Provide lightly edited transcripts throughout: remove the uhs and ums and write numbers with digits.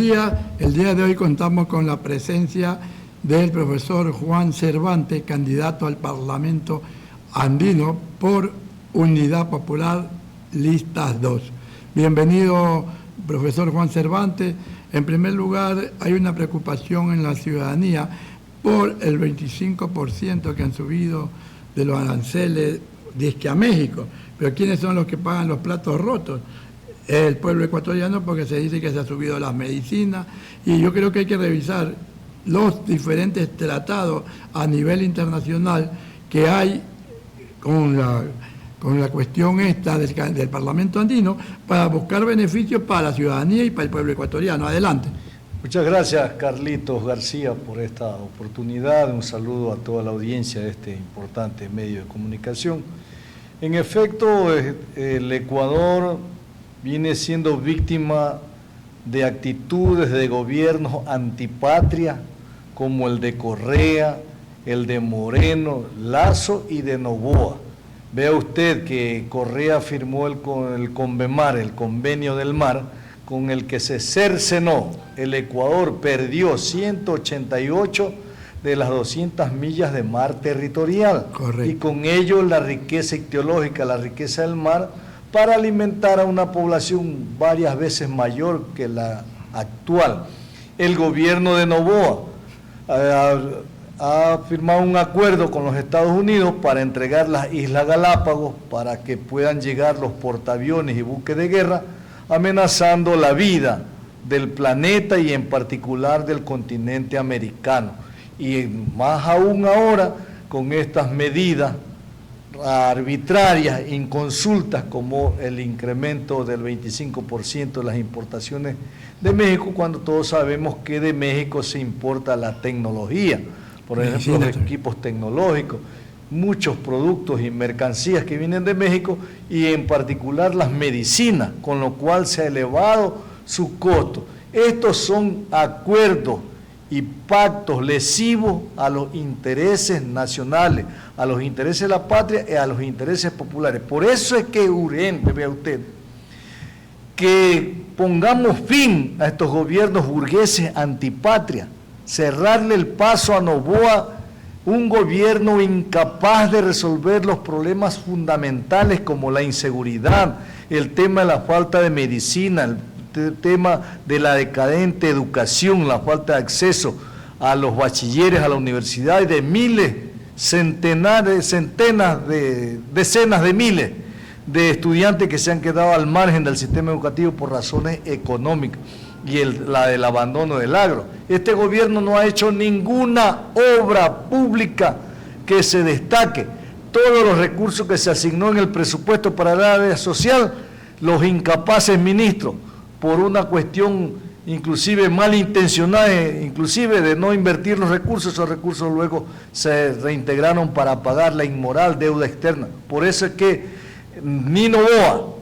días. El día de hoy contamos con la presencia del profesor Juan Cervantes, candidato al Parlamento andino por Unidad Popular, Listas 2. Bienvenido, profesor Juan Cervantes. En primer lugar, hay una preocupación en la ciudadanía por el 25% que han subido de los aranceles dizque a México. Pero ¿quiénes son los que pagan los platos rotos? El pueblo ecuatoriano, porque se dice que se ha subido las medicinas, y yo creo que hay que revisar los diferentes tratados a nivel internacional que hay con la cuestión esta del Parlamento andino para buscar beneficios para la ciudadanía y para el pueblo ecuatoriano. Adelante. Muchas gracias, Carlitos García, por esta oportunidad. Un saludo a toda la audiencia de este importante medio de comunicación. En efecto, el Ecuador viene siendo víctima de actitudes de gobiernos antipatria, como el de Correa, el de Moreno, Lasso y de Noboa. Vea usted que Correa firmó el Convemar, el Convenio del Mar, con el que se cercenó. El Ecuador perdió 188 de las 200 millas de mar territorial. Correcto. Y con ello la riqueza ictiológica, la riqueza del mar, para alimentar a una población varias veces mayor que la actual. El gobierno de Noboa ha firmado un acuerdo con los Estados Unidos para entregar las Islas Galápagos para que puedan llegar los portaaviones y buques de guerra, amenazando la vida del planeta y en particular del continente americano. Y más aún ahora, con estas medidas arbitrarias, inconsultas, como el incremento del 25% de las importaciones de México, cuando todos sabemos que de México se importa la tecnología, por ejemplo, los equipos tecnológicos, muchos productos y mercancías que vienen de México y en particular las medicinas, con lo cual se ha elevado su costo. Estos son acuerdos y pactos lesivos a los intereses nacionales, a los intereses de la patria y a los intereses populares. Por eso es que es urgente, vea usted, que pongamos fin a estos gobiernos burgueses antipatria, cerrarle el paso a Noboa, un gobierno incapaz de resolver los problemas fundamentales como la inseguridad, el tema de la falta de medicina, el tema de la decadente educación, la falta de acceso a los bachilleres, a la universidad, y de miles, decenas de miles de estudiantes que se han quedado al margen del sistema educativo por razones económicas, y la del abandono del agro. Este gobierno no ha hecho ninguna obra pública que se destaque. Todos los recursos que se asignó en el presupuesto para el área social, los incapaces ministros, por una cuestión inclusive malintencionada, inclusive de no invertir los recursos, esos recursos luego se reintegraron para pagar la inmoral deuda externa. Por eso es que ni Noboa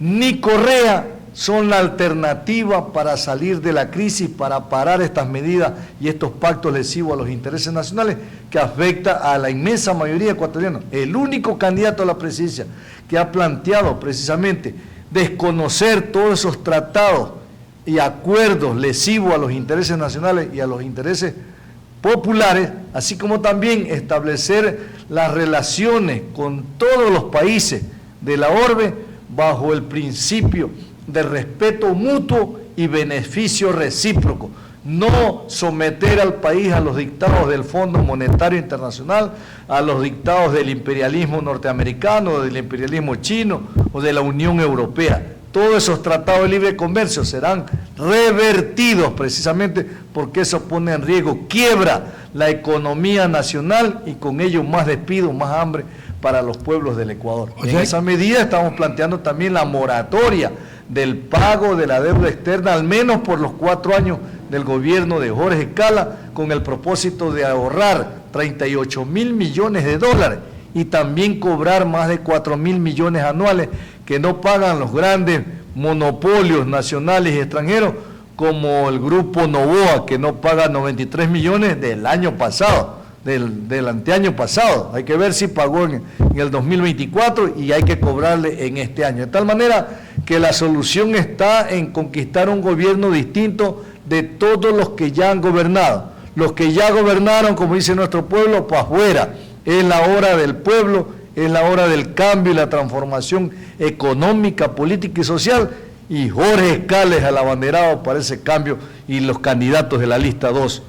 ni Correa son la alternativa para salir de la crisis, para parar estas medidas y estos pactos lesivos a los intereses nacionales que afecta a la inmensa mayoría ecuatoriana. El único candidato a la presidencia que ha planteado precisamente desconocer todos esos tratados y acuerdos lesivos a los intereses nacionales y a los intereses populares, así como también establecer las relaciones con todos los países de la orbe bajo el principio de respeto mutuo y beneficio recíproco. No someter al país a los dictados del Fondo Monetario Internacional, a los dictados del imperialismo norteamericano, del imperialismo chino o de la Unión Europea. Todos esos tratados de libre comercio serán revertidos precisamente porque eso pone en riesgo, quiebra la economía nacional y con ello más despido, más hambre para los pueblos del Ecuador. En esa medida estamos planteando también la moratoria del pago de la deuda externa, al menos por los 4 años del gobierno de Jorge Escala, con el propósito de ahorrar 38.000 millones de dólares y también cobrar más de 4.000 millones anuales que no pagan los grandes monopolios nacionales y extranjeros, como el grupo Noboa, que no paga 93 millones del año pasado, del anteaño pasado. Hay que ver si pagó en el 2024 y hay que cobrarle en este año. De tal manera que la solución está en conquistar un gobierno distinto, de todos los que ya han gobernado. Los que ya gobernaron, como dice nuestro pueblo, para afuera. Es la hora del pueblo, es la hora del cambio y la transformación económica, política y social. Y Jorge Escales al abanderado para ese cambio y los candidatos de la lista 2.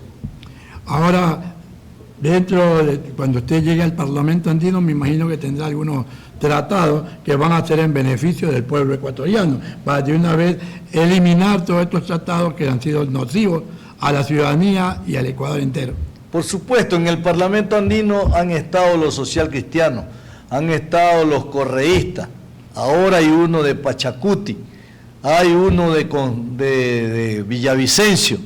Ahora, cuando usted llegue al Parlamento andino, me imagino que tendrá algunos tratados que van a ser en beneficio del pueblo ecuatoriano, para de una vez eliminar todos estos tratados que han sido nocivos a la ciudadanía y al Ecuador entero. Por supuesto, en el Parlamento andino han estado los socialcristianos, han estado los correístas, ahora hay uno de Pachacuti, hay uno de Villavicencio,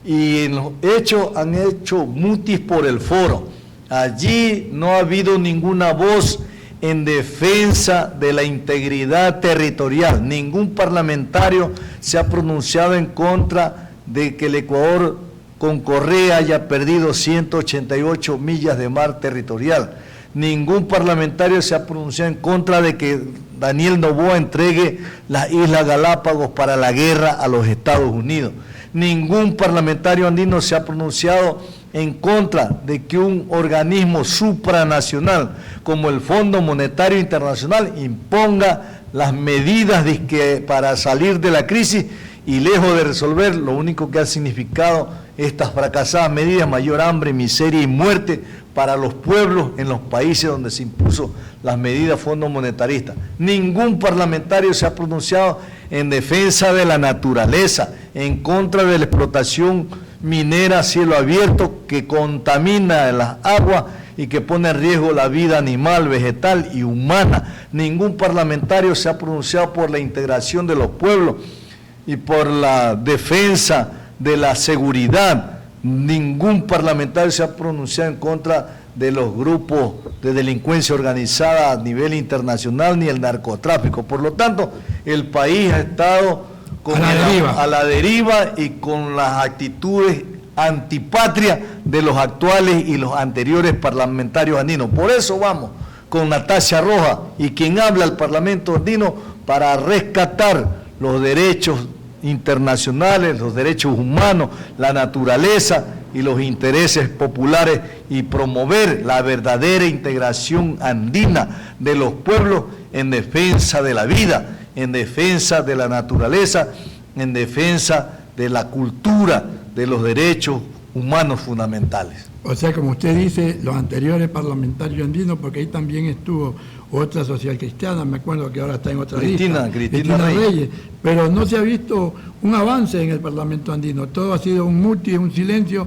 y en los hechos han hecho mutis por el foro. Allí no ha habido ninguna voz en defensa de la integridad territorial. Ningún parlamentario se ha pronunciado en contra de que el Ecuador con Correa haya perdido 188 millas de mar territorial. Ningún parlamentario se ha pronunciado en contra de que Daniel Noboa entregue las Islas Galápagos para la guerra a los Estados Unidos. Ningún parlamentario andino se ha pronunciado en contra de que un organismo supranacional como el Fondo Monetario Internacional imponga las medidas para salir de la crisis, y lejos de resolver, lo único que ha significado estas fracasadas medidas, mayor hambre, miseria y muerte para los pueblos en los países donde se impuso las medidas fondo monetaristas. Ningún parlamentario se ha pronunciado en defensa de la naturaleza, en contra de la explotación minera a cielo abierto que contamina las aguas y que pone en riesgo la vida animal, vegetal y humana. Ningún parlamentario se ha pronunciado por la integración de los pueblos y por la defensa de la seguridad. Ningún parlamentario se ha pronunciado en contra de los grupos de delincuencia organizada a nivel internacional ni el narcotráfico. Por lo tanto, el país ha estado a la deriva y con las actitudes antipatria de los actuales y los anteriores parlamentarios andinos. Por eso vamos con Natacha Rojas y quien habla al Parlamento andino para rescatar los derechos internacionales, los derechos humanos, la naturaleza y los intereses populares y promover la verdadera integración andina de los pueblos en defensa de la vida, en defensa de la naturaleza, en defensa de la cultura, de los derechos humanos fundamentales. O sea, como usted dice, los anteriores parlamentarios andinos, porque ahí también estuvo otra social cristiana, me acuerdo que ahora está en otra lista, Cristina Reyes, pero no se ha visto un avance en el Parlamento andino, todo ha sido un muti, un silencio,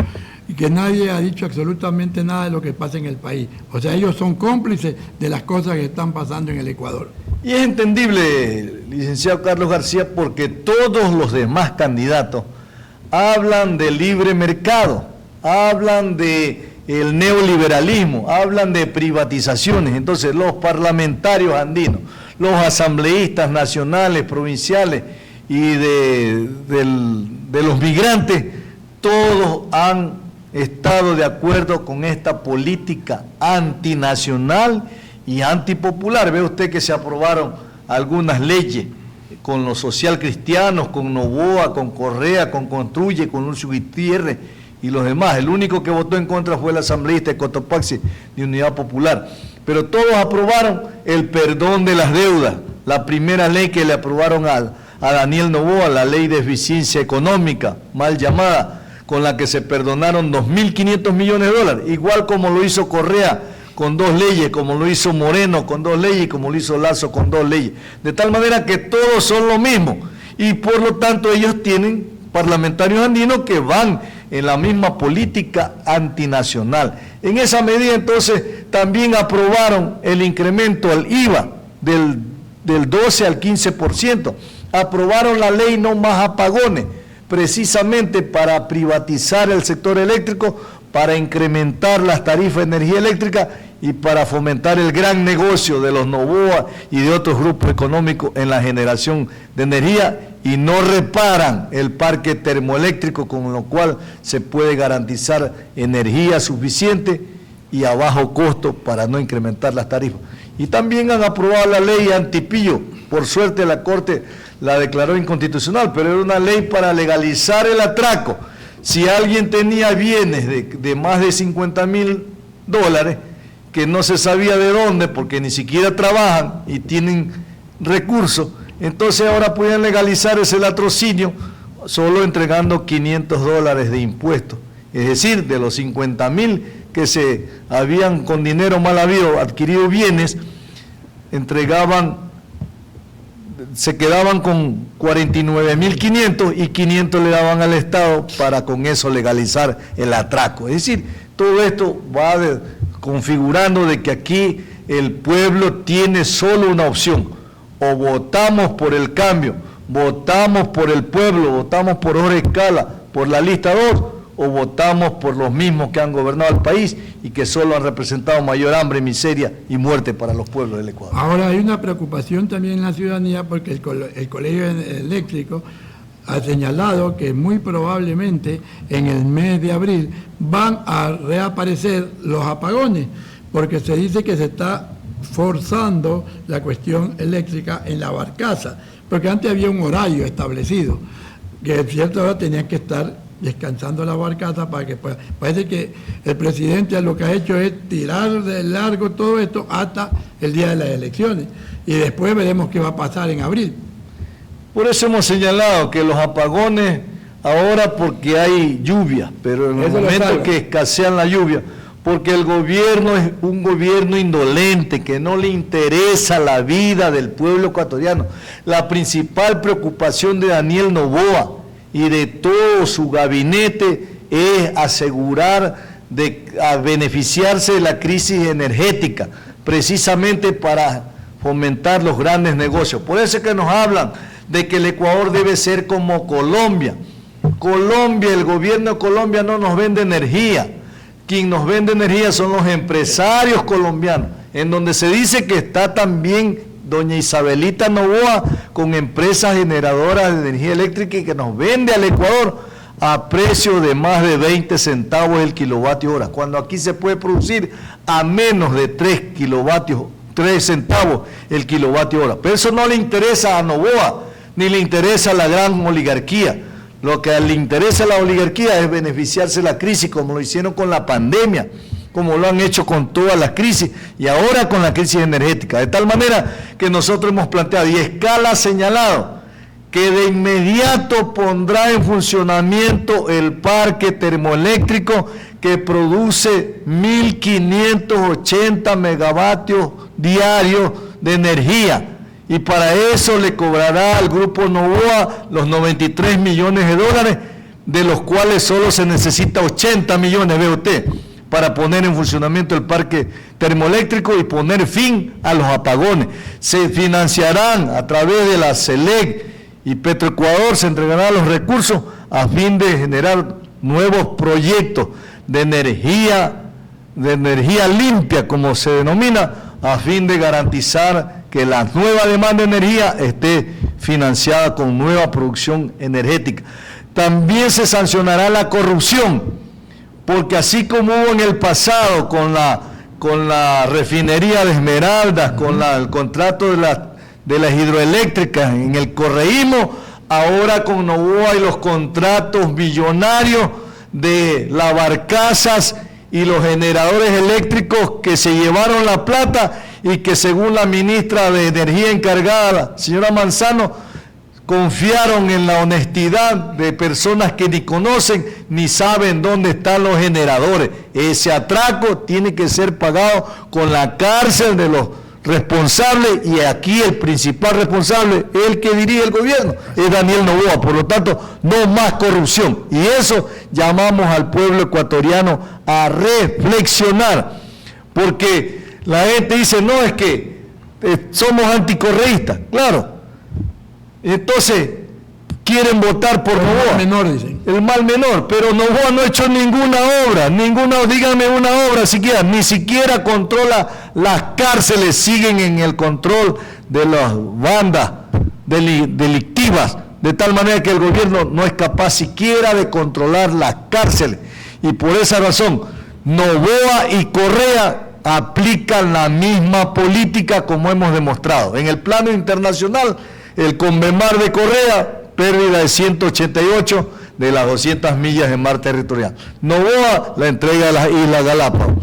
y que nadie ha dicho absolutamente nada de lo que pasa en el país. O sea, ellos son cómplices de las cosas que están pasando en el Ecuador. Y es entendible, licenciado Carlos García, porque todos los demás candidatos hablan de libre mercado, hablan de el neoliberalismo, hablan de privatizaciones. Entonces los parlamentarios andinos, los asambleístas nacionales, provinciales y de los migrantes, todos han estado de acuerdo con esta política antinacional y antipopular. Ve usted que se aprobaron algunas leyes con los socialcristianos, con Noboa, con Correa, con Construye, con Lucio Gutiérrez y los demás. El único que votó en contra fue el asambleísta de Cotopaxi de Unidad Popular. Pero todos aprobaron el perdón de las deudas, la primera ley que le aprobaron a Daniel Noboa, la ley de eficiencia económica, mal llamada, con la que se perdonaron 2.500 millones de dólares, igual como lo hizo Correa con 2 leyes, como lo hizo Moreno con 2 leyes, como lo hizo Lazo con 2 leyes. De tal manera que todos son lo mismo y por lo tanto ellos tienen parlamentarios andinos que van en la misma política antinacional. En esa medida entonces también aprobaron el incremento al IVA del 12 al 15%, aprobaron la ley no más apagones, precisamente para privatizar el sector eléctrico, para incrementar las tarifas de energía eléctrica y para fomentar el gran negocio de los Noboa y de otros grupos económicos en la generación de energía, y no reparan el parque termoeléctrico, con lo cual se puede garantizar energía suficiente y a bajo costo para no incrementar las tarifas. Y también han aprobado la ley antipillo, Por suerte la Corte la declaró inconstitucional, pero era una ley para legalizar el atraco. Si alguien tenía bienes de más de $50,000, que no se sabía de dónde, porque ni siquiera trabajan y tienen recursos, entonces ahora podían legalizar ese latrocinio solo entregando $500 de impuestos. Es decir, de los 50,000 que se habían con dinero mal habido adquirido bienes, se quedaban con 49,500 y 500 le daban al Estado para con eso legalizar el atraco. Es decir, todo esto va configurando de que aquí el pueblo tiene solo una opción: o votamos por el cambio, votamos por el pueblo, votamos por Jorge Escala, por la lista 2, o votamos por los mismos que han gobernado el país y que solo han representado mayor hambre, miseria y muerte para los pueblos del Ecuador. Ahora hay una preocupación también en la ciudadanía porque el Colegio Eléctrico ha señalado que muy probablemente en el mes de abril van a reaparecer los apagones, porque se dice que se está forzando la cuestión eléctrica en la barcaza, porque antes había un horario establecido, que a cierta hora tenían que estar descansando la barcaza para que pueda. Parece que el presidente lo que ha hecho es tirar de largo todo esto hasta el día de las elecciones, y después veremos qué va a pasar en abril. Por eso hemos señalado que los apagones ahora porque hay lluvia, pero en el momento que escasean la lluvia, porque el gobierno es un gobierno indolente, que no le interesa la vida del pueblo ecuatoriano. La principal preocupación de Daniel Noboa y de todo su gabinete es asegurar a beneficiarse de la crisis energética, precisamente para fomentar los grandes negocios. Por eso es que nos hablan de que el Ecuador debe ser como Colombia. El gobierno de Colombia no nos vende energía. Quien nos vende energía son los empresarios colombianos, en donde se dice que está también doña Isabelita Noboa con empresas generadoras de energía eléctrica y que nos vende al Ecuador a precio de más de 20 centavos el kilovatio hora, cuando aquí se puede producir a menos de 3 centavos el kilovatio hora. Pero eso no le interesa a Noboa, ni le interesa a la gran oligarquía. Lo que le interesa a la oligarquía es beneficiarse de la crisis, como lo hicieron con la pandemia, como lo han hecho con todas las crisis y ahora con la crisis energética. De tal manera que nosotros hemos planteado, y Escala ha señalado, que de inmediato pondrá en funcionamiento el parque termoeléctrico que produce 1.580 megavatios diarios de energía. Y para eso le cobrará al Grupo Noboa los $93 millones, de los cuales solo se necesita 80 millones, ve usted, para poner en funcionamiento el parque termoeléctrico y poner fin a los apagones. Se financiarán a través de la CELEC y Petroecuador, se entregarán los recursos a fin de generar nuevos proyectos de energía limpia, como se denomina, a fin de garantizar que la nueva demanda de energía esté financiada con nueva producción energética. También se sancionará la corrupción, porque así como hubo en el pasado con la refinería de Esmeraldas, con el contrato de las hidroeléctricas en el correísmo, ahora con Noboa y los contratos millonarios de las barcazas y los generadores eléctricos que se llevaron la plata y que según la ministra de Energía encargada, la señora Manzano, confiaron en la honestidad de personas que ni conocen ni saben dónde están los generadores. Ese atraco tiene que ser pagado con la cárcel de los responsables, y aquí el principal responsable, el que dirige el gobierno, es Daniel Noboa. Por lo tanto, no más corrupción. Y eso llamamos al pueblo ecuatoriano a reflexionar, porque la gente dice, no, es que somos anticorreístas, claro. Entonces, quieren votar por Noboa. El mal menor, dicen. El mal menor, pero Noboa no ha hecho ninguna obra, díganme una obra siquiera, ni siquiera controla las cárceles, siguen en el control de las bandas delictivas, de tal manera que el gobierno no es capaz siquiera de controlar las cárceles. Y por esa razón, Noboa y Correa aplican la misma política como hemos demostrado. En el plano internacional, el Convemar de Correa, pérdida de 188 de las 200 millas de mar territorial. Noboa, la entrega de las Islas Galápagos.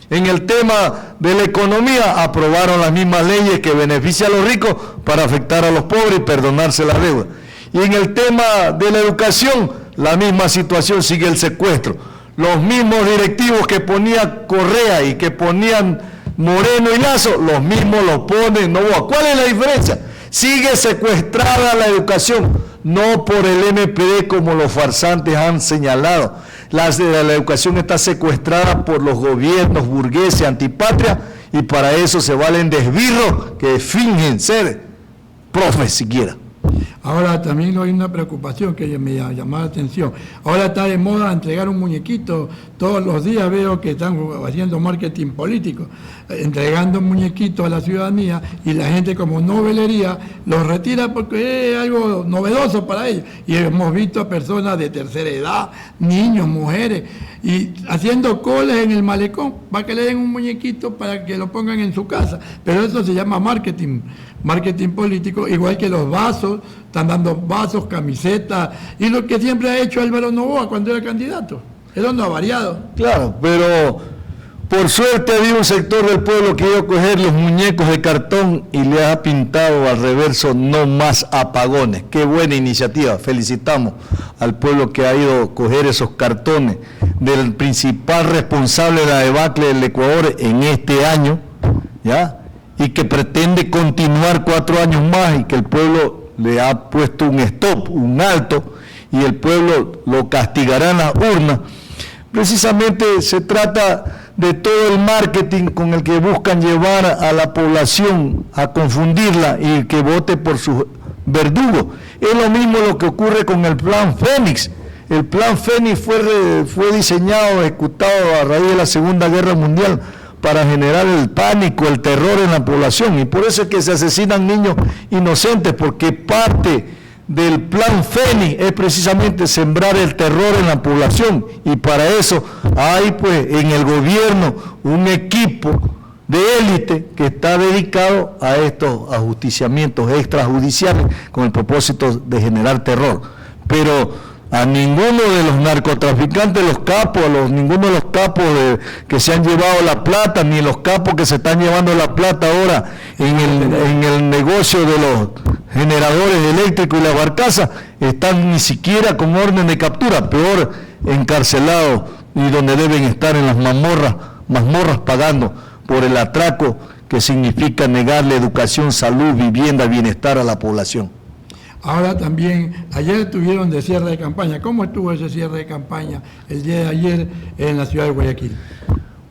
En el tema de la economía, aprobaron las mismas leyes que benefician a los ricos para afectar a los pobres y perdonarse la deuda. Y en el tema de la educación, la misma situación, sigue el secuestro. Los mismos directivos que ponía Correa y que ponían Moreno y Lazo, los mismos los pone Noboa. ¿Cuál es la diferencia? Sigue secuestrada la educación, no por el MPD como los farsantes han señalado. La educación está secuestrada por los gobiernos burgueses antipatria y para eso se valen de esbirros que fingen ser profes siquiera. Ahora también hay una preocupación que me llamó la atención. Ahora está de moda entregar un muñequito. Todos los días veo que están haciendo marketing político, entregando un muñequito a la ciudadanía y la gente como no velería los retira porque es algo novedoso para ellos. Y hemos visto a personas de tercera edad, niños, mujeres, y haciendo colas en el malecón para que le den un muñequito para que lo pongan en su casa. Pero eso se llama marketing político, igual que los vasos, están dando vasos, camisetas, y lo que siempre ha hecho Álvaro Noboa cuando era candidato. Eso no ha variado. Claro, pero por suerte había un sector del pueblo que iba a coger los muñecos de cartón y le ha pintado al reverso "no más apagones". Qué buena iniciativa, felicitamos al pueblo que ha ido a coger esos cartones del principal responsable de la debacle del Ecuador en este año, ¿ya? Y que pretende continuar 4 años más y que el pueblo le ha puesto un stop, un alto, y el pueblo lo castigará en las urnas. Precisamente se trata de todo el marketing con el que buscan llevar a la población a confundirla y que vote por sus verdugos. Es lo mismo lo que ocurre con el Plan Fénix. El Plan Fénix fue diseñado, ejecutado a raíz de la Segunda Guerra Mundial para generar el pánico, el terror en la población, y por eso es que se asesinan niños inocentes, porque parte del Plan Fénix es precisamente sembrar el terror en la población, y para eso hay pues en el gobierno un equipo de élite que está dedicado a estos ajusticiamientos extrajudiciales con el propósito de generar terror. Pero a ninguno de los narcotraficantes, los capos, ninguno de los capos que se han llevado la plata, ni los capos que se están llevando la plata ahora en el negocio de los generadores eléctricos y las barcazas, están ni siquiera con orden de captura, peor encarcelados, y donde deben estar en las mazmorras pagando por el atraco que significa negarle educación, salud, vivienda, bienestar a la población. Ahora también, ayer estuvieron de cierre de campaña. ¿Cómo estuvo ese cierre de campaña el día de ayer en la ciudad de Guayaquil?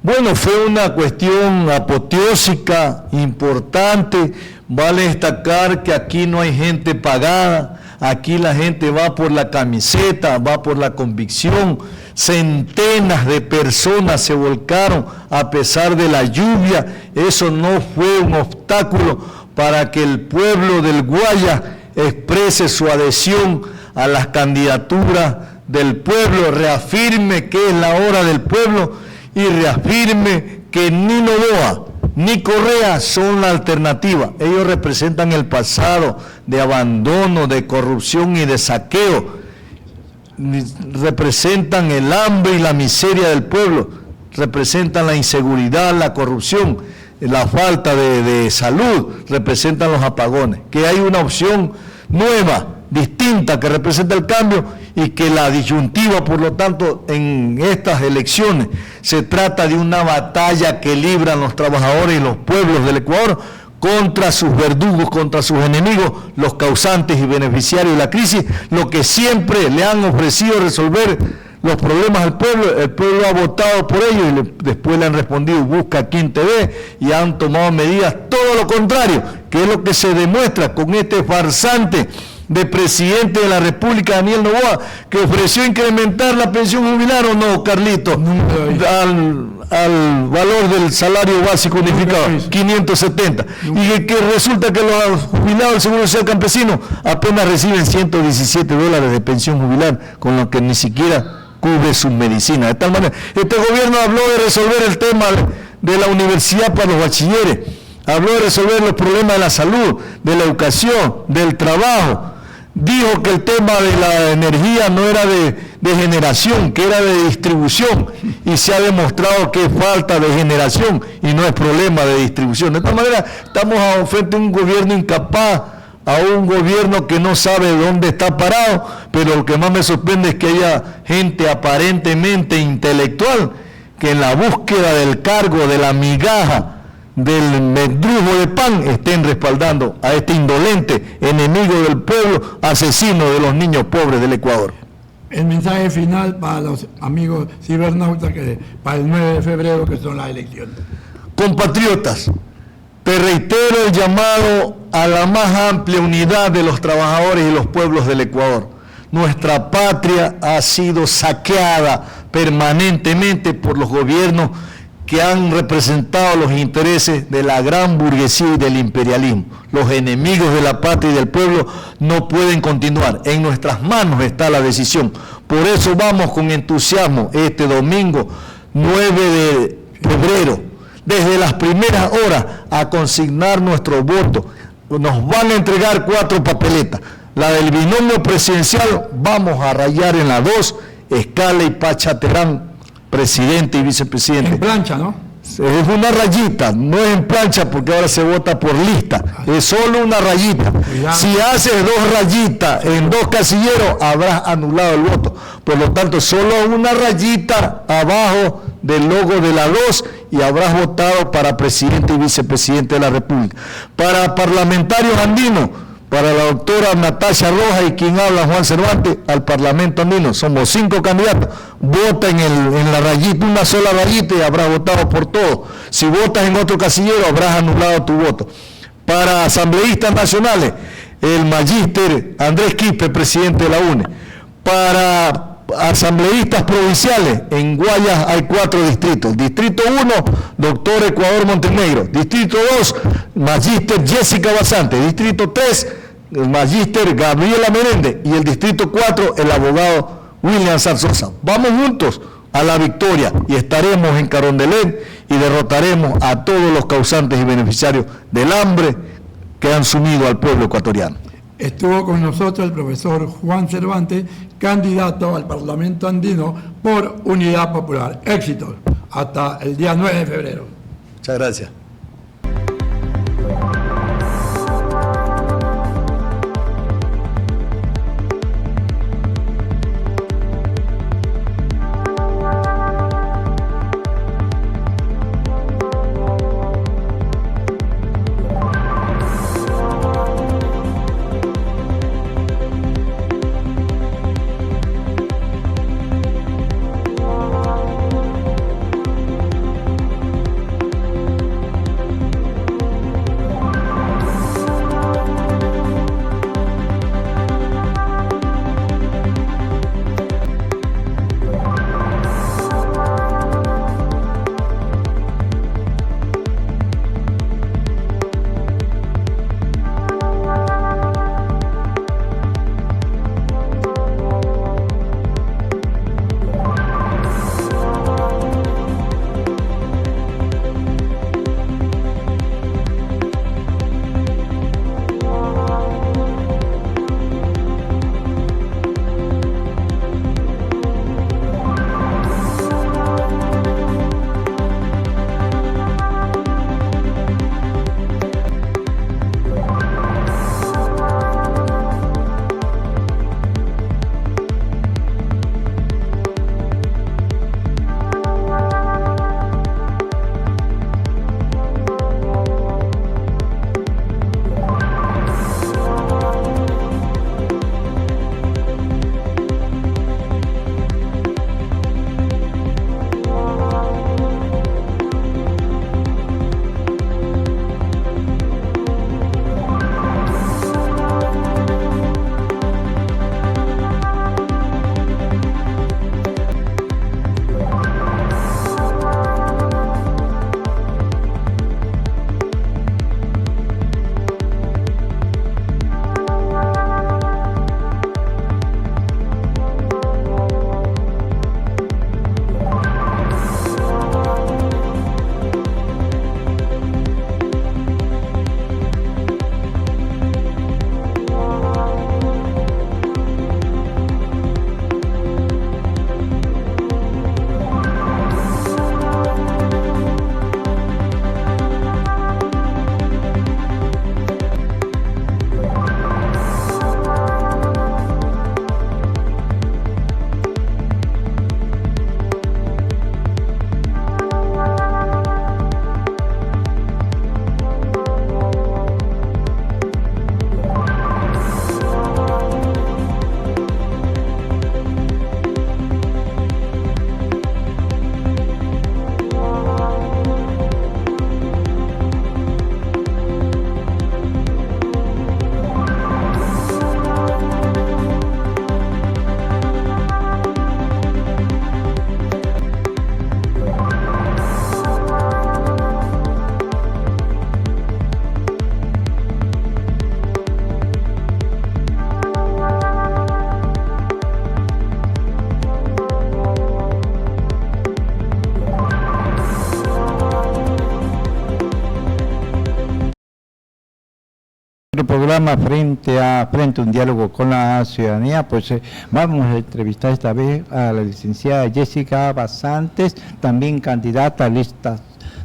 Bueno, fue una cuestión apoteósica, importante. Vale destacar que aquí no hay gente pagada, aquí la gente va por la camiseta, va por la convicción. Centenas de personas se volcaron a pesar de la lluvia. Eso no fue un obstáculo para que el pueblo del Guaya exprese su adhesión a las candidaturas del pueblo, reafirme que es la hora del pueblo y reafirme que ni Noboa ni Correa son la alternativa. Ellos representan el pasado de abandono, de corrupción y de saqueo, representan el hambre y la miseria del pueblo, representan la inseguridad, la corrupción, la falta de salud, representan los apagones. Que hay una opción nueva, distinta, que representa el cambio, y que la disyuntiva, por lo tanto, en estas elecciones se trata de una batalla que libran los trabajadores y los pueblos del Ecuador contra sus verdugos, contra sus enemigos, los causantes y beneficiarios de la crisis, lo que siempre le han ofrecido resolver los problemas al pueblo. El pueblo ha votado por ellos y después le han respondido busca a quien te ve, y han tomado medidas todo lo contrario, que es lo que se demuestra con este farsante de presidente de la República, Daniel Noboa, que ofreció incrementar la pensión jubilar, ¿o no, Carlito? Al valor del salario básico unificado, 570. Y que resulta que los jubilados del Seguro Social Campesino apenas reciben $117 de pensión jubilar, con lo que ni siquiera cubre su medicina. De tal manera, este gobierno habló de resolver el tema de la universidad para los bachilleres. Habló de resolver los problemas de la salud, de la educación, del trabajo. Dijo que el tema de la energía no era de generación, que era de distribución, y se ha demostrado que es falta de generación y no es problema de distribución. De esta manera, estamos frente a un gobierno incapaz, a un gobierno que no sabe dónde está parado, pero lo que más me sorprende es que haya gente aparentemente intelectual que en la búsqueda del cargo, de la migaja, del mendrugo de pan, estén respaldando a este indolente enemigo del pueblo, asesino de los niños pobres del Ecuador. El mensaje final para los amigos cibernautas que para el 9 de febrero, que son las elecciones. Compatriotas, te reitero el llamado a la más amplia unidad de los trabajadores y los pueblos del Ecuador. Nuestra patria ha sido saqueada permanentemente por los gobiernos que han representado los intereses de la gran burguesía y del imperialismo. Los enemigos de la patria y del pueblo no pueden continuar. En nuestras manos está la decisión. Por eso vamos con entusiasmo este domingo 9 de febrero, desde las primeras horas, a consignar nuestro voto. Nos van a entregar 4 papeletas. La del binomio presidencial, vamos a rayar en la 2, Escala y Pachaterán, presidente y vicepresidente. En plancha, ¿no? Es una rayita, no es en plancha porque ahora se vota por lista, es solo una rayita. Cuidado. Si haces 2 rayitas en 2 casilleros, habrás anulado el voto. Por lo tanto, solo una rayita abajo del logo de la 2 y habrás votado para presidente y vicepresidente de la República. Para parlamentarios andinos, para la doctora Natasha Rojas y quien habla Juan Cervantes, al Parlamento andino, somos 5 candidatos, vota en la rayita, una sola rayita y habrás votado por todo. Si votas en otro casillero, habrás anulado tu voto. Para asambleístas nacionales, el magíster Andrés Quispe, presidente de la UNE. Para asambleístas provinciales, en Guayas hay 4 distritos. Distrito 1, doctor Ecuador Montenegro. Distrito 2, magíster Jessica Basante. Distrito 3, el magíster Gabriela Menéndez. Y el distrito 4, el abogado William Zarzosa. Vamos juntos a la victoria y estaremos en Carondelet y derrotaremos a todos los causantes y beneficiarios del hambre que han sumido al pueblo ecuatoriano. Estuvo con nosotros el profesor Juan Cervantes, candidato al Parlamento andino por Unidad Popular. Éxito. Hasta el día 9 de febrero. Muchas gracias. programa Frente a un diálogo con la ciudadanía. Pues vamos a entrevistar esta vez a la licenciada Jessica Basantes, también candidata a lista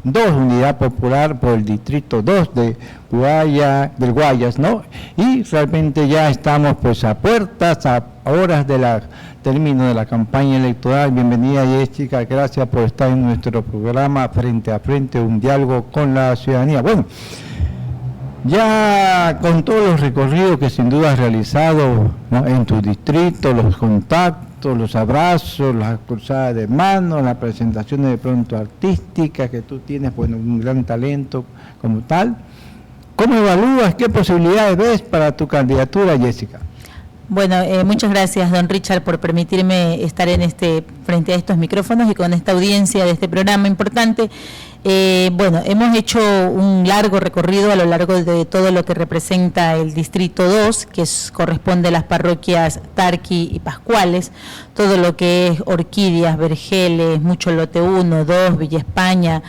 2, Unidad Popular por el Distrito 2 de del Guayas, ¿no? Y realmente ya estamos pues a puertas, a horas de la término de la campaña electoral. Bienvenida, Jessica, gracias por estar en nuestro programa Frente a un diálogo con la ciudadanía. Bueno, ya con todos los recorridos que sin duda has realizado, ¿no?, en tu distrito, los contactos, los abrazos, las cruzadas de manos, las presentaciones de pronto artísticas que tú tienes, bueno, un gran talento como tal, ¿cómo evalúas, qué posibilidades ves para tu candidatura, Jessica? Bueno, muchas gracias, don Richard, por permitirme estar frente a estos micrófonos y con esta audiencia de este programa importante. Bueno, hemos hecho un largo recorrido a lo largo de todo lo que representa el Distrito 2, que corresponde a las parroquias Tarqui y Pascuales, todo lo que es Orquídeas, Vergeles, mucho lote 1, 2, Villa España,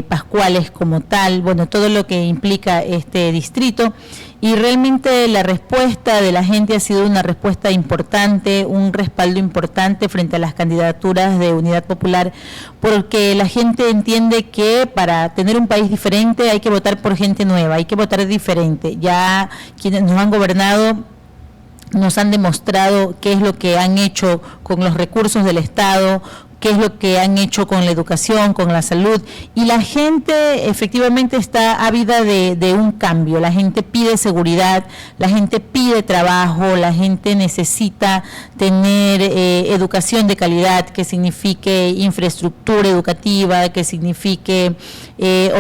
Pascuales como tal, bueno, todo lo que implica este distrito. Y realmente la respuesta de la gente ha sido una respuesta importante, un respaldo importante frente a las candidaturas de Unidad Popular, porque la gente entiende que para tener un país diferente hay que votar por gente nueva, hay que votar diferente. Ya quienes nos han gobernado nos han demostrado qué es lo que han hecho con los recursos del Estado, qué es lo que han hecho con la educación, con la salud, y la gente efectivamente está ávida de un cambio. La gente pide seguridad, la gente pide trabajo, la gente necesita tener educación de calidad, que signifique infraestructura educativa, que signifique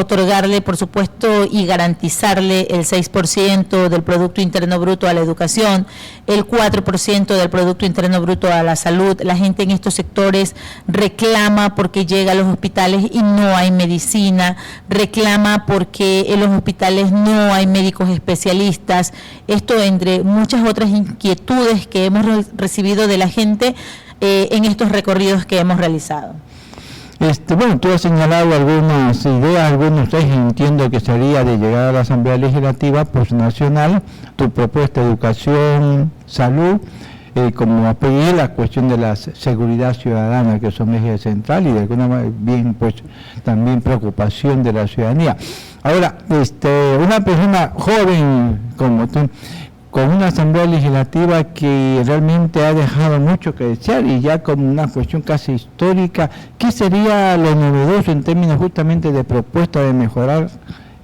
otorgarle, por supuesto, y garantizarle el 6% del Producto Interno Bruto a la educación, el 4% del Producto Interno Bruto a la salud. La gente en estos sectores reclama porque llega a los hospitales y no hay medicina, reclama porque en los hospitales no hay médicos especialistas. Esto entre muchas otras inquietudes que hemos recibido de la gente en estos recorridos que hemos realizado. Bueno, tú has señalado algunas ideas, algunos ejes, entiendo que sería de llegar a la Asamblea Legislativa pues nacional, tu propuesta de educación, salud, como pedir la cuestión de la seguridad ciudadana, que son ejes central y de alguna manera bien pues también preocupación de la ciudadanía. Ahora, una persona joven como tú, con una Asamblea Legislativa que realmente ha dejado mucho que desear y ya con una cuestión casi histórica, ¿qué sería lo novedoso en términos justamente de propuesta de mejorar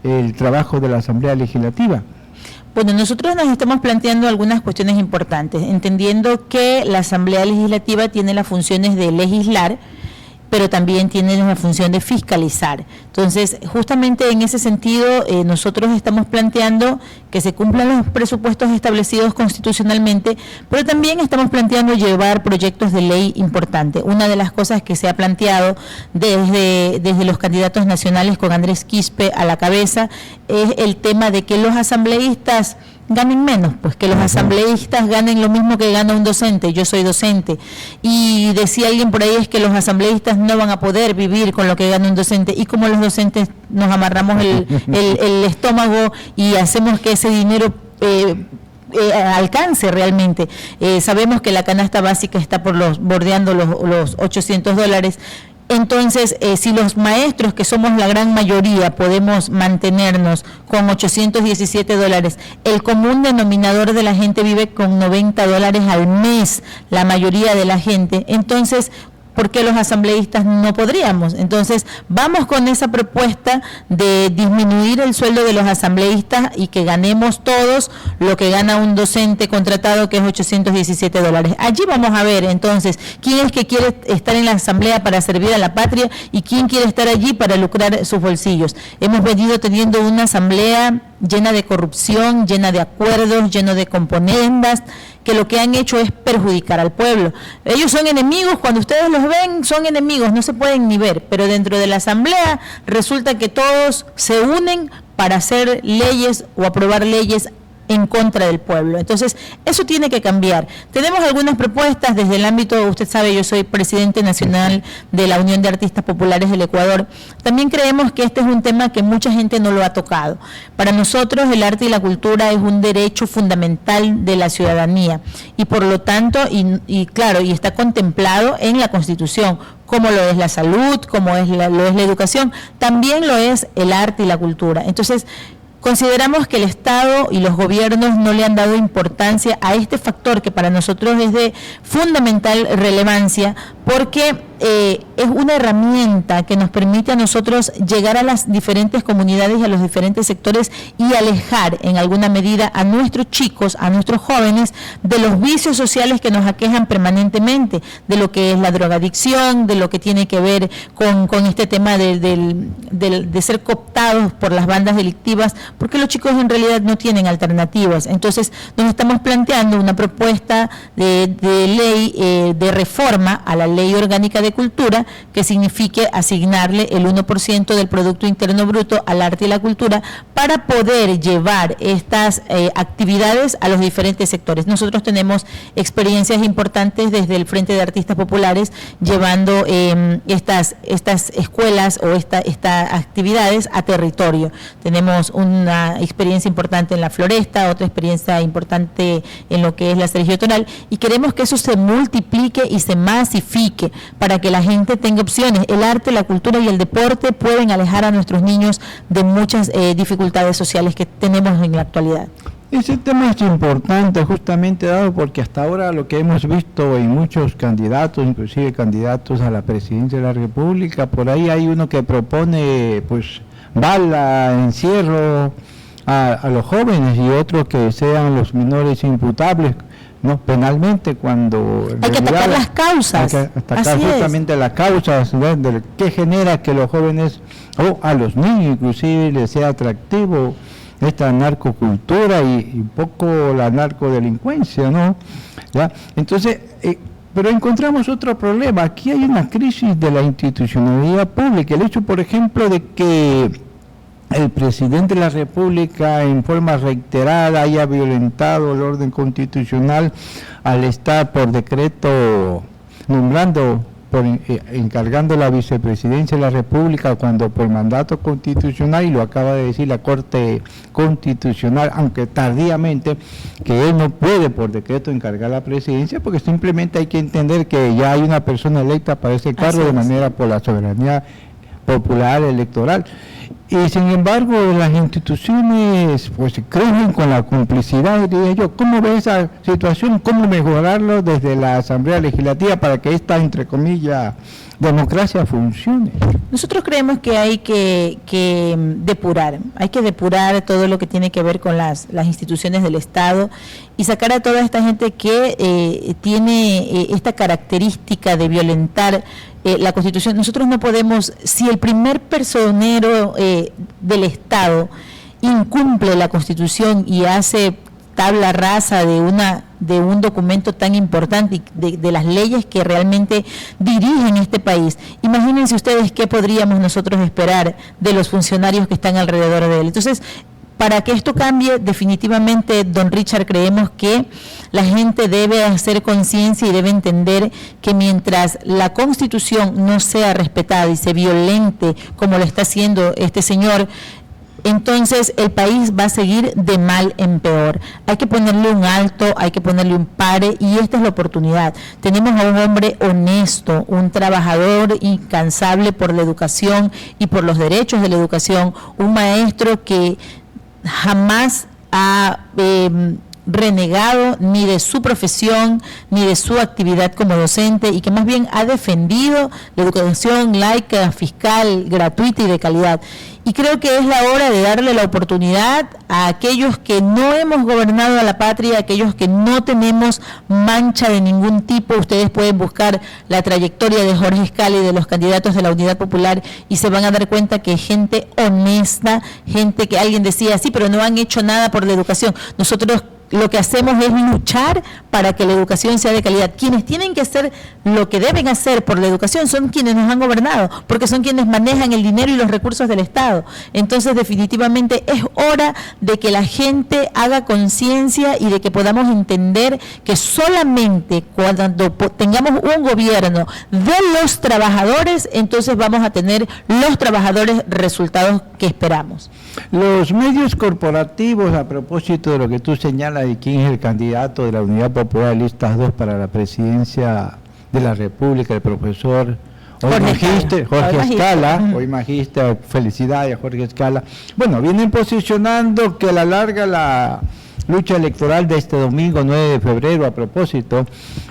el trabajo de la Asamblea Legislativa? Bueno, nosotros nos estamos planteando algunas cuestiones importantes, entendiendo que la Asamblea Legislativa tiene las funciones de legislar, pero también tiene la función de fiscalizar. Entonces, justamente en ese sentido, nosotros estamos planteando que se cumplan los presupuestos establecidos constitucionalmente, pero también estamos planteando llevar proyectos de ley importantes. Una de las cosas que se ha planteado desde los candidatos nacionales con Andrés Quispe a la cabeza es el tema de que los asambleístas ganen menos, pues que los asambleístas ganen lo mismo que gana un docente. Yo soy docente y decía alguien por ahí es que los asambleístas no van a poder vivir con lo que gana un docente, y como los docentes nos amarramos el estómago y hacemos que ese dinero alcance realmente. Sabemos que la canasta básica está bordeando los $800. Entonces, si los maestros, que somos la gran mayoría, podemos mantenernos con $817, el común denominador de la gente vive con $90 al mes, la mayoría de la gente, entonces, ¿por qué los asambleístas no podríamos? Entonces, vamos con esa propuesta de disminuir el sueldo de los asambleístas y que ganemos todos lo que gana un docente contratado, que es $817. Allí vamos a ver, entonces, quién es que quiere estar en la asamblea para servir a la patria y quién quiere estar allí para lucrar sus bolsillos. Hemos venido teniendo una asamblea llena de corrupción, llena de acuerdos, lleno de componendas, que lo que han hecho es perjudicar al pueblo. Ellos son enemigos, cuando ustedes los ven, son enemigos, no se pueden ni ver, pero dentro de la asamblea resulta que todos se unen para hacer leyes o aprobar leyes en contra del pueblo. Entonces, eso tiene que cambiar. Tenemos algunas propuestas desde el ámbito, usted sabe, yo soy presidente nacional de la Unión de Artistas Populares del Ecuador. También creemos que este es un tema que mucha gente no lo ha tocado. Para nosotros el arte y la cultura es un derecho fundamental de la ciudadanía y por lo tanto, y claro, y está contemplado en la Constitución, como lo es la salud, como lo es la educación, también lo es el arte y la cultura. Entonces, consideramos que el Estado y los gobiernos no le han dado importancia a este factor que para nosotros es de fundamental relevancia, porque es una herramienta que nos permite a nosotros llegar a las diferentes comunidades y a los diferentes sectores y alejar en alguna medida a nuestros chicos, a nuestros jóvenes, de los vicios sociales que nos aquejan permanentemente, de lo que es la drogadicción, de lo que tiene que ver con este tema de ser cooptados por las bandas delictivas, porque los chicos en realidad no tienen alternativas. Entonces nos estamos planteando una propuesta de ley de reforma a la Ley Orgánica de Cultura, que signifique asignarle el 1% del Producto Interno Bruto al arte y la cultura para poder llevar estas actividades a los diferentes sectores. Nosotros tenemos experiencias importantes desde el Frente de Artistas Populares llevando estas escuelas o estas actividades a territorio. Tenemos una experiencia importante en la Floresta, otra experiencia importante en lo que es la Sergio Toral, y queremos que eso se multiplique y se masifique para que la gente tenga opciones. El arte, la cultura y el deporte pueden alejar a nuestros niños de muchas dificultades sociales que tenemos en la actualidad. Ese tema es importante justamente dado porque hasta ahora lo que hemos visto en muchos candidatos, inclusive candidatos a la presidencia de la República, por ahí hay uno que propone pues bala, encierro a los jóvenes y otros que sean los menores imputables, ¿no? Penalmente, cuando hay que atacar las causas. Hay que atacar justamente las causas, ¿no? De qué genera que los jóvenes o a los niños inclusive les sea atractivo esta narcocultura y un poco la narcodelincuencia, ¿no? ¿Ya? Entonces, pero encontramos otro problema. Aquí hay una crisis de la institucionalidad pública. El hecho, por ejemplo, de que el presidente de la República en forma reiterada haya violentado el orden constitucional al estar por decreto nombrando, encargando la vicepresidencia de la República cuando por mandato constitucional, y lo acaba de decir la Corte Constitucional, aunque tardíamente, que él no puede por decreto encargar la presidencia, porque simplemente hay que entender que ya hay una persona electa para ese cargo de manera por la soberanía popular electoral. Y sin embargo las instituciones pues creen con la complicidad, diría yo. ¿Cómo ve esa situación? ¿Cómo mejorarlo desde la Asamblea Legislativa para que esta, entre comillas, democracia funcione? Nosotros creemos que hay que depurar todo lo que tiene que ver con las instituciones del Estado y sacar a toda esta gente que tiene esta característica de violentar la Constitución. Nosotros no podemos, si el primer personero del Estado incumple la Constitución y hace tabla rasa de un documento tan importante, de las leyes que realmente dirigen este país, imagínense ustedes qué podríamos nosotros esperar de los funcionarios que están alrededor de él. Entonces, para que esto cambie, definitivamente, don Richard, creemos que la gente debe hacer conciencia y debe entender que mientras la Constitución no sea respetada y se violente como lo está haciendo este señor, entonces el país va a seguir de mal en peor. Hay que ponerle un alto, hay que ponerle un pare, y esta es la oportunidad. Tenemos a un hombre honesto, un trabajador incansable por la educación y por los derechos de la educación, un maestro que jamás ha renegado ni de su profesión ni de su actividad como docente, y que más bien ha defendido la educación laica, fiscal, gratuita y de calidad. Y creo que es la hora de darle la oportunidad a aquellos que no hemos gobernado a la patria, a aquellos que no tenemos mancha de ningún tipo. Ustedes pueden buscar la trayectoria de Jorge Escala y de los candidatos de la Unidad Popular y se van a dar cuenta que gente honesta, gente que alguien decía, sí, pero no han hecho nada por la educación. Nosotros lo que hacemos es luchar para que la educación sea de calidad. Quienes tienen que hacer lo que deben hacer por la educación son quienes nos han gobernado, porque son quienes manejan el dinero y los recursos del Estado. Entonces, definitivamente es hora de que la gente haga conciencia y de que podamos entender que solamente cuando tengamos un gobierno de los trabajadores, entonces vamos a tener los trabajadores resultados que esperamos. Los medios corporativos, a propósito de lo que tú señalas de quién es el candidato de la Unidad Popular Listas 2 para la presidencia de la República, el profesor Jorge Escala, hoy magíster, felicidades a Jorge Escala. Bueno, vienen posicionando que a la larga la lucha electoral de este domingo 9 de febrero, a propósito,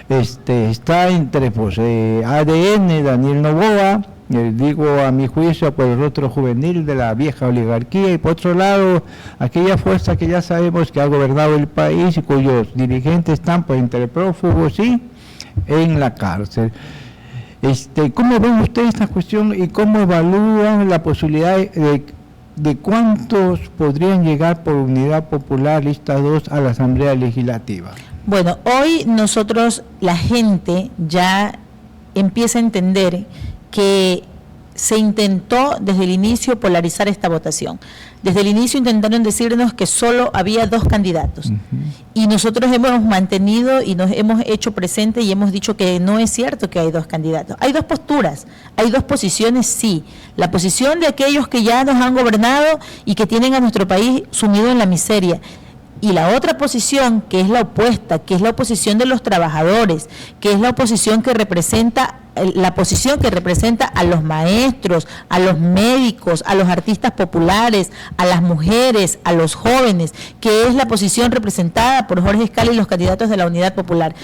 está entre ADN, Daniel Noboa, digo a mi juicio por el rostro juvenil de la vieja oligarquía, y por otro lado aquella fuerza que ya sabemos que ha gobernado el país y cuyos dirigentes están pues entre prófugos y en la cárcel. ¿Cómo ven ustedes esta cuestión y cómo evalúan la posibilidad de cuántos podrían llegar por Unidad Popular Lista 2 a la Asamblea Legislativa? Bueno, hoy nosotros, la gente ya empieza a entender que se intentó desde el inicio polarizar esta votación. Desde el inicio intentaron decirnos que solo había 2 candidatos. Y nosotros hemos mantenido y nos hemos hecho presente y hemos dicho que no es cierto que hay 2 candidatos. Hay 2 posturas, hay 2 posiciones, sí. La posición de aquellos que ya nos han gobernado y que tienen a nuestro país sumido en la miseria. Y la otra posición, que es la opuesta, que es la oposición de los trabajadores, que es la oposición que representa a los maestros, a los médicos, a los artistas populares, a las mujeres, a los jóvenes, que es la posición representada por Jorge Escala y los candidatos de la Unidad Popular.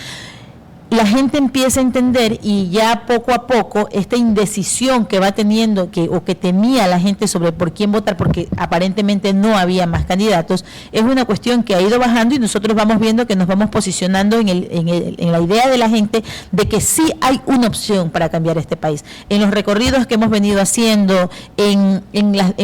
La gente empieza a entender y ya poco a poco esta indecisión que va teniendo o que tenía la gente sobre por quién votar, porque aparentemente no había más candidatos, es una cuestión que ha ido bajando y nosotros vamos viendo que nos vamos posicionando en la idea de la gente de que sí hay una opción para cambiar este país. En los recorridos que hemos venido haciendo, en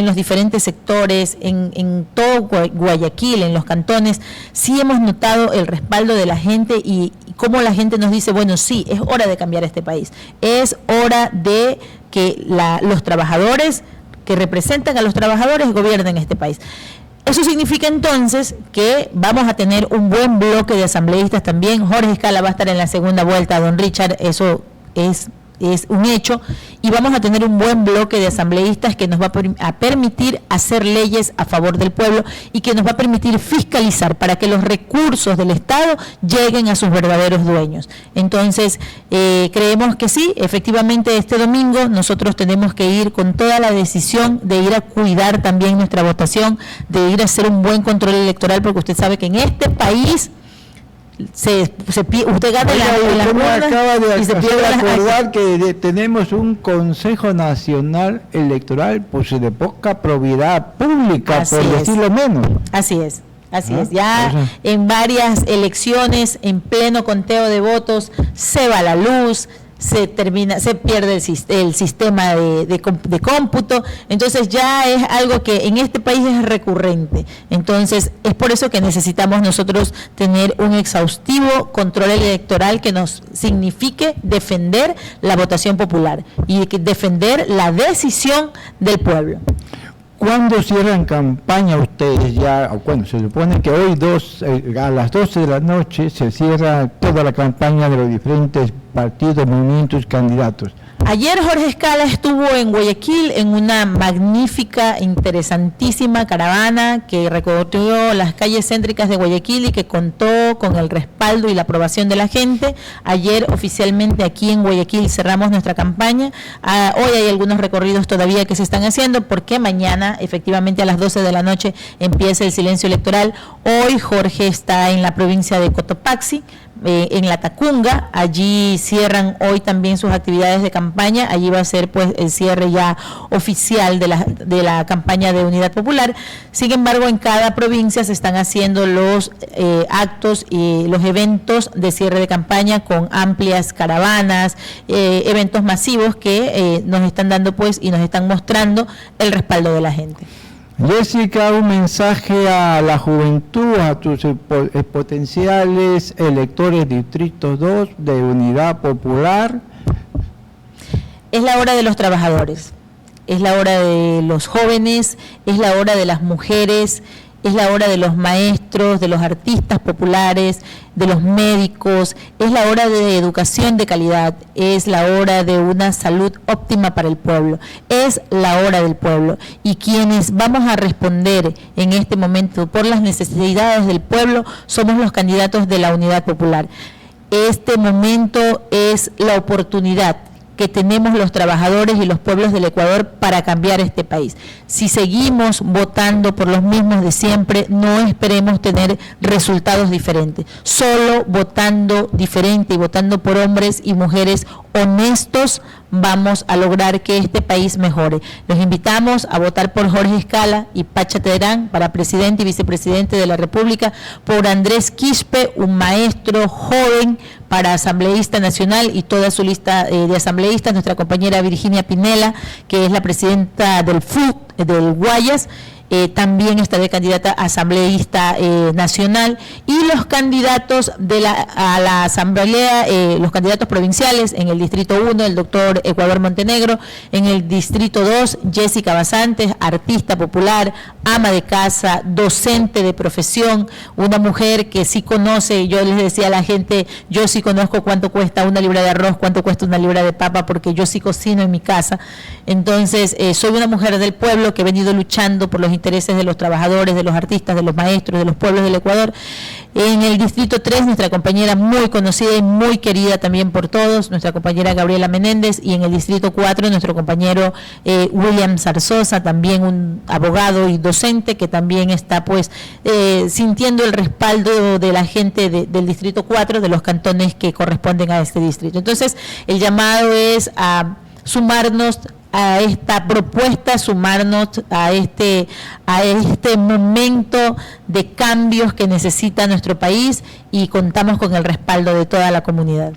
los diferentes sectores, en todo Guayaquil, en los cantones, sí hemos notado el respaldo de la gente y cómo la gente nos dice, bueno, sí, es hora de cambiar este país, es hora de que los trabajadores que representan a los trabajadores gobiernen este país. Eso significa entonces que vamos a tener un buen bloque de asambleístas también. Jorge Escala va a estar en la segunda vuelta, don Richard, eso es un hecho, y vamos a tener un buen bloque de asambleístas que nos va a permitir hacer leyes a favor del pueblo y que nos va a permitir fiscalizar para que los recursos del Estado lleguen a sus verdaderos dueños. Entonces, creemos que sí, efectivamente este domingo nosotros tenemos que ir con toda la decisión de ir a cuidar también nuestra votación, de ir a hacer un buen control electoral, porque usted sabe que en este país usted gana la urna y se pierde acordar que tenemos un Consejo Nacional Electoral pues de poca probidad pública, así por decirlo menos. Así es. Ya en varias elecciones, en pleno conteo de votos, se va la luz, se pierde el sistema de cómputo, entonces ya es algo que en este país es recurrente. Entonces es por eso que necesitamos nosotros tener un exhaustivo control electoral que nos signifique defender la votación popular y defender la decisión del pueblo. ¿Cuándo cierran campaña ustedes ya? Bueno, se supone que hoy a las 12 de la noche se cierra toda la campaña de los diferentes partidos, movimientos, candidatos. Ayer Jorge Escala estuvo en Guayaquil en una magnífica, interesantísima caravana que recorrió las calles céntricas de Guayaquil y que contó con el respaldo y la aprobación de la gente. Ayer oficialmente aquí en Guayaquil cerramos nuestra campaña. Hoy hay algunos recorridos todavía que se están haciendo porque mañana efectivamente a las 12 de la noche empieza el silencio electoral. Hoy Jorge está en la provincia de Cotopaxi, en La Tacunga, allí cierran hoy también sus actividades de campaña, allí va a ser pues el cierre ya oficial de la campaña de Unidad Popular. Sin embargo, en cada provincia se están haciendo los actos y los eventos de cierre de campaña con amplias caravanas, eventos masivos que nos están dando pues y nos están mostrando el respaldo de la gente. Jessica, un mensaje a la juventud, a tus potenciales electores Distrito 2 de Unidad Popular. Es la hora de los trabajadores, es la hora de los jóvenes, es la hora de las mujeres, es la hora de los maestros, de los artistas populares, de los médicos, es la hora de educación de calidad, es la hora de una salud óptima para el pueblo, es la hora del pueblo. Y quienes vamos a responder en este momento por las necesidades del pueblo somos los candidatos de la Unidad Popular. Este momento es la oportunidad que tenemos los trabajadores y los pueblos del Ecuador para cambiar este país. Si seguimos votando por los mismos de siempre, no esperemos tener resultados diferentes. Solo votando diferente y votando por hombres y mujeres honestos vamos a lograr que este país mejore. Los invitamos a votar por Jorge Escala y Pacha Terán para presidente y vicepresidente de la República, por Andrés Quispe, un maestro joven, para asambleísta nacional y toda su lista de asambleístas, nuestra compañera Virginia Pinela, que es la presidenta del FUT del Guayas, también está de candidata a asambleísta nacional, y los candidatos a la asamblea, los candidatos provinciales en el Distrito 1, el doctor Ecuador Montenegro, en el Distrito 2, Jessica Basantes, artista popular, ama de casa, docente de profesión, una mujer que sí conoce, yo les decía a la gente, yo sí conozco cuánto cuesta una libra de arroz, cuánto cuesta una libra de papa, porque yo sí cocino en mi casa. Entonces, soy una mujer del pueblo que he venido luchando por los intereses de los trabajadores, de los artistas, de los maestros, de los pueblos del Ecuador. En el Distrito 3, nuestra compañera muy conocida y muy querida también por todos, nuestra compañera Gabriela Menéndez, y en el Distrito 4, nuestro compañero William Zarzosa, también un abogado y docente que también está pues sintiendo el respaldo de la gente del Distrito 4, de los cantones que corresponden a este distrito. Entonces, el llamado es a sumarnos a esta propuesta, sumarnos a este momento de cambios que necesita nuestro país, y contamos con el respaldo de toda la comunidad.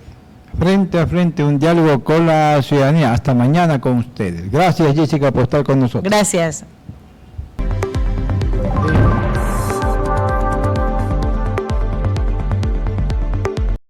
Frente a frente, un diálogo con la ciudadanía. Hasta mañana con ustedes. Gracias, Jessica, por estar con nosotros. Gracias.